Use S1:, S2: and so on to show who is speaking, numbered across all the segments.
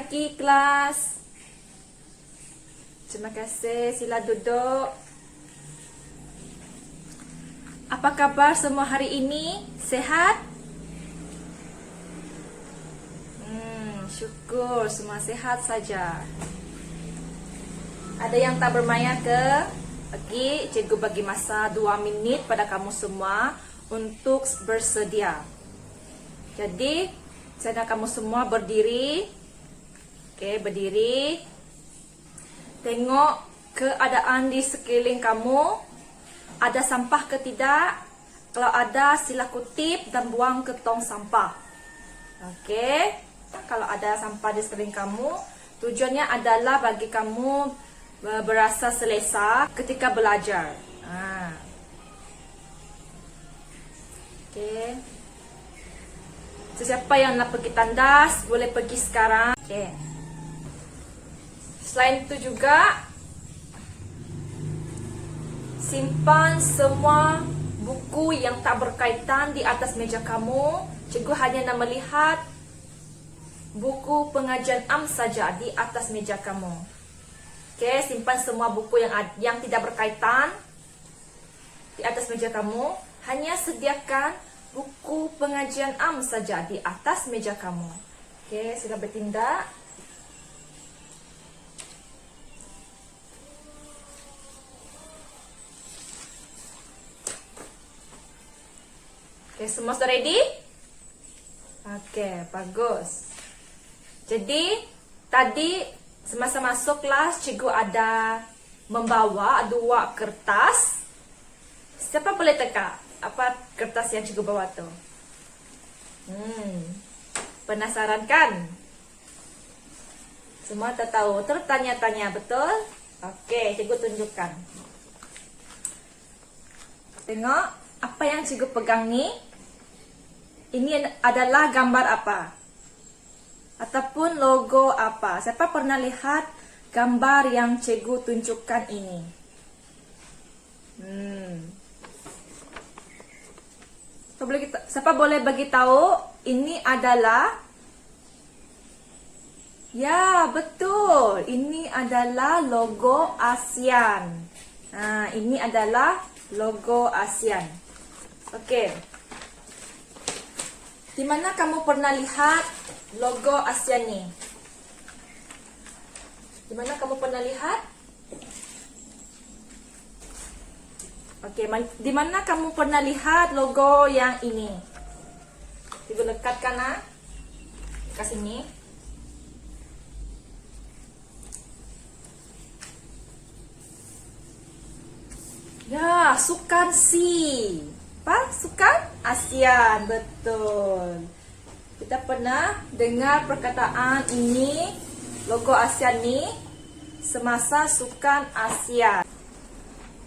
S1: pagi kelas. Terima kasih, sila duduk. Apa kabar semua hari ini? Sehat? Syukur semua sehat saja. Ada yang tak bermaya ke? Okey, cikgu bagi masa 2 minit pada kamu semua untuk bersedia. Jadi, saya nak kamu semua berdiri. Okey, berdiri. Tengok keadaan di sekeliling kamu. Ada sampah ke tidak? Kalau ada, sila kutip dan buang ke tong sampah. Okey. Kalau ada sampah di sekeliling kamu, tujuannya adalah bagi kamu berasa selesa ketika belajar. Okey. Sesiapa yang nak pergi tandas, boleh pergi sekarang. Okey. Selain itu juga, simpan semua buku yang tak berkaitan di atas meja kamu. Cikgu hanya nak melihat buku pengajian am saja di atas meja kamu. Okey, simpan semua buku yang tidak berkaitan di atas meja kamu. Hanya sediakan buku pengajian am saja di atas meja kamu. Okey, sila bertindak. Okey, semua sudah ready? Okey, bagus. Jadi, tadi semasa masuk kelas, cikgu ada membawa 2 kertas. Siapa boleh teka apa kertas yang cikgu bawa tu? Penasaran kan? Semua tak tahu, tertanya-tanya, betul? Okey, cikgu tunjukkan. Tengok, apa yang cikgu pegang ni? Ini adalah gambar apa? Ataupun logo apa? Siapa pernah lihat gambar yang cikgu tunjukkan ini? Siapa boleh bagi tahu ini adalah? Ya, betul. Ini adalah logo ASEAN. Ini adalah logo ASEAN. Okey. Di mana kamu pernah lihat logo ASEAN ni? Di mana kamu pernah lihat? Okey, di mana kamu pernah lihat logo yang ini? Cikgu lekatkan ke sini. Ya, sukan si. Apa? Sukan ASEAN, betul. Kita pernah dengar perkataan ini, logo ASEAN ni, semasa sukan ASEAN.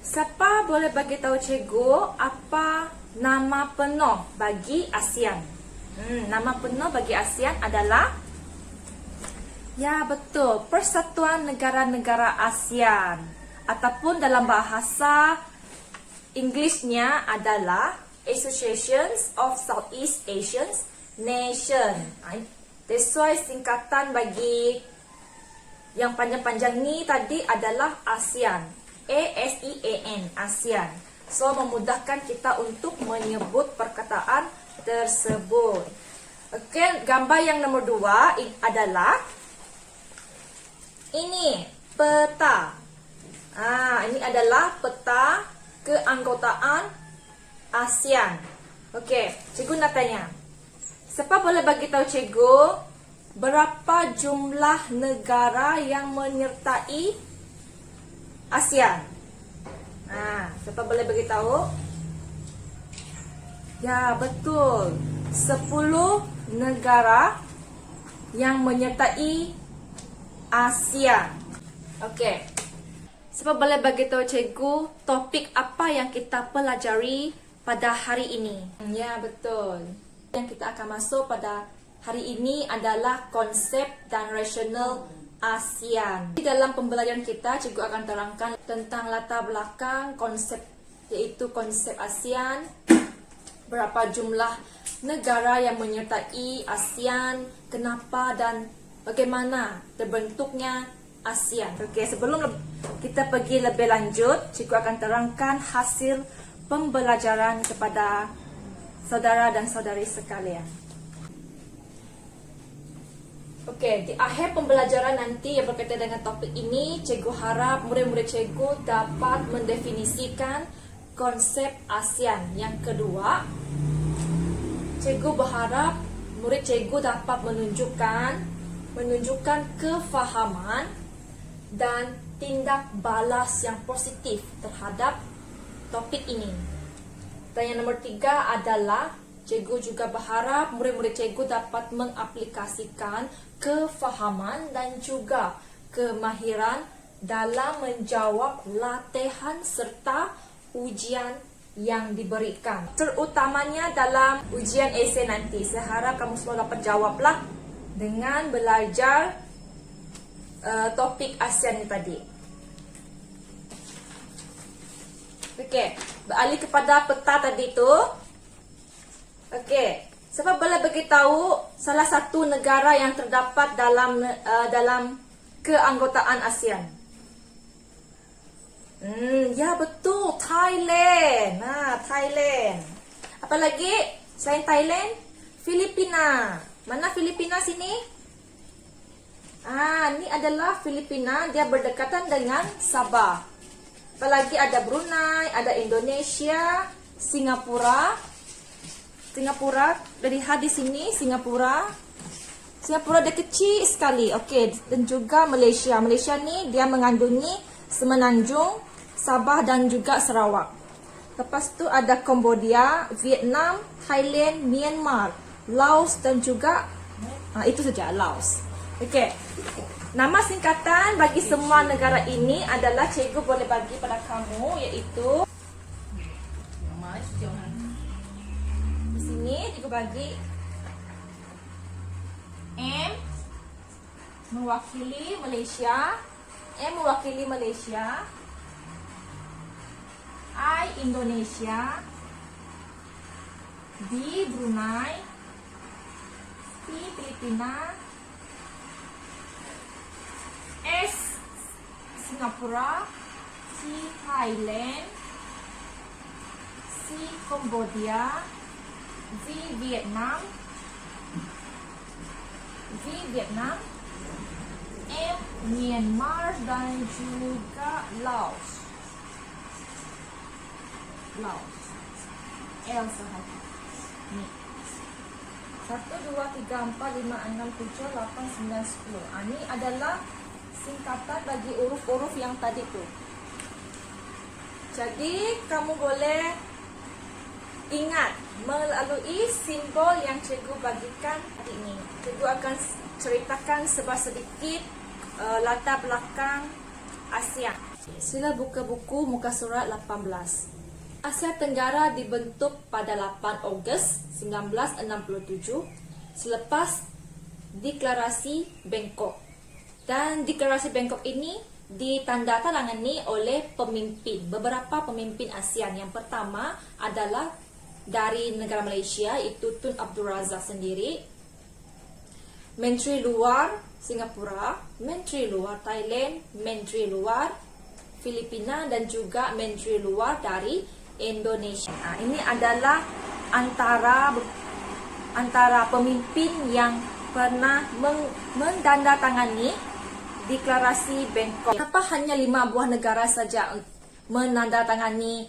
S1: Siapa boleh bagi tahu cikgu apa nama penuh bagi ASEAN? Nama penuh bagi ASEAN adalah? Ya, betul. Persatuan Negara-Negara ASEAN. Ataupun dalam bahasa Inggrisnya adalah Associations of Southeast Asian Nation. That's why singkatan bagi yang panjang-panjang ni tadi adalah ASEAN. ASEAN, ASEAN. So, memudahkan kita untuk menyebut perkataan tersebut. Okey, gambar yang nombor 2 adalah ini, peta. Ini adalah peta keanggotaan ASEAN. Okey, cikgu nak tanya. Siapa boleh bagi tahu cikgu berapa jumlah negara yang menyertai ASEAN? Siapa boleh bagi tahu? Ya, betul. 10 negara yang menyertai ASEAN. Okey. Siapa boleh bagi tahu cikgu topik apa yang kita pelajari pada hari ini? Ya, betul. Yang kita akan masuk pada hari ini adalah konsep dan rasional ASEAN. Di dalam pembelajaran kita, cikgu akan terangkan tentang latar belakang konsep, yaitu konsep ASEAN, berapa jumlah negara yang menyertai ASEAN, kenapa dan bagaimana terbentuknya ASEAN. Oke, sebelum kita pergi lebih lanjut, cikgu akan terangkan hasil pembelajaran kepada saudara dan saudari sekalian. Oke, di akhir pembelajaran nanti yang berkaitan dengan topik ini, cikgu harap murid-murid cikgu dapat mendefinisikan konsep ASEAN. Yang kedua, cikgu berharap murid cikgu dapat menunjukkan kefahaman dan tindak balas yang positif terhadap topik ini. Dan yang nomor 3 adalah cikgu juga berharap murid-murid cikgu dapat mengaplikasikan kefahaman dan juga kemahiran dalam menjawab latihan serta ujian yang diberikan, terutamanya dalam ujian esei nanti. Saya harap kamu semua dapat jawablah dengan belajar topik ASEAN ini tadi. Okey, beralih kepada peta tadi tu. Okey, siapa boleh beritahu salah satu negara yang terdapat dalam keanggotaan ASEAN? Ya betul, Thailand. Thailand. Apa lagi selain Thailand? Filipina. Mana Filipina sini? Ini adalah Filipina, dia berdekatan dengan Sabah. Apalagi ada Brunei, ada Indonesia, Singapura. Lihat di sini Singapura dia kecil sekali. Okey, dan juga Malaysia. Malaysia ni dia mengandungi Semenanjung, Sabah dan juga Sarawak. Lepas tu ada Cambodia, Vietnam, Thailand, Myanmar, Laos dan juga itu saja, Laos. Okey. Nama singkatan bagi semua negara ini adalah cikgu boleh bagi pada kamu, iaitu di sini cikgu bagi M mewakili Malaysia, I Indonesia, B Brunei, P Filipina, S Singapura, T Thailand, C Cambodia, V Vietnam, M Myanmar dan juga Laos. L sahaja. Ni. 1, 2, 3, 4, 5, 6, 7, 8, 9, 10. Ini adalah singkatan bagi huruf-huruf yang tadi tu. Jadi kamu boleh ingat melalui simbol yang cikgu bagikan hari ini. Cikgu akan ceritakan sedikit latar belakang ASEAN. Sila buka buku muka surat 18. Asia Tenggara dibentuk pada 8 Ogos 1967 selepas Deklarasi Bangkok. Dan Deklarasi Bangkok ini ditandatangani oleh beberapa pemimpin ASEAN. Yang pertama adalah dari negara Malaysia, iaitu Tun Abdul Razak sendiri. Menteri Luar Singapura, Menteri Luar Thailand, Menteri Luar Filipina dan juga Menteri Luar dari Indonesia. Ini adalah antara pemimpin yang pernah menandatangani Deklarasi Bangkok. Kenapa hanya 5 buah negara saja menandatangani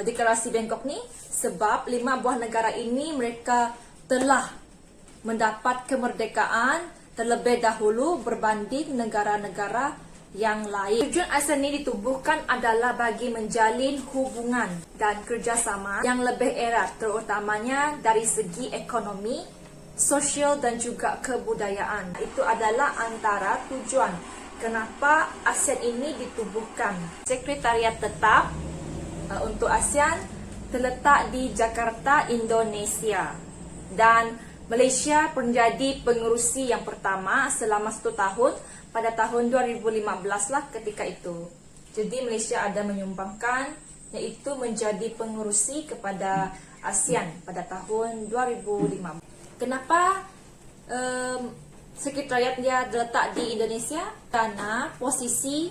S1: Deklarasi Bangkok ni? Sebab 5 buah negara ini mereka telah mendapat kemerdekaan terlebih dahulu berbanding negara-negara yang lain. Tujuan ASEAN ini ditubuhkan adalah bagi menjalin hubungan dan kerjasama yang lebih erat, terutamanya dari segi ekonomi, sosial dan juga kebudayaan. Itu adalah antara tujuan kenapa ASEAN ini ditubuhkan. Sekretariat tetap untuk ASEAN terletak di Jakarta, Indonesia. Dan Malaysia menjadi pengerusi yang pertama selama 1 tahun pada tahun 2015 lah ketika itu. Jadi Malaysia ada menyumbangkan iaitu menjadi pengerusi kepada ASEAN pada tahun 2005. Kenapa Sekretariat dia terletak di Indonesia karena posisi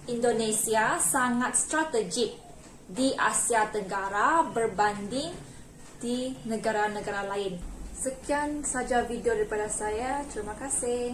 S1: Indonesia sangat strategik di Asia Tenggara berbanding di negara-negara lain. Sekian saja video daripada saya. Terima kasih.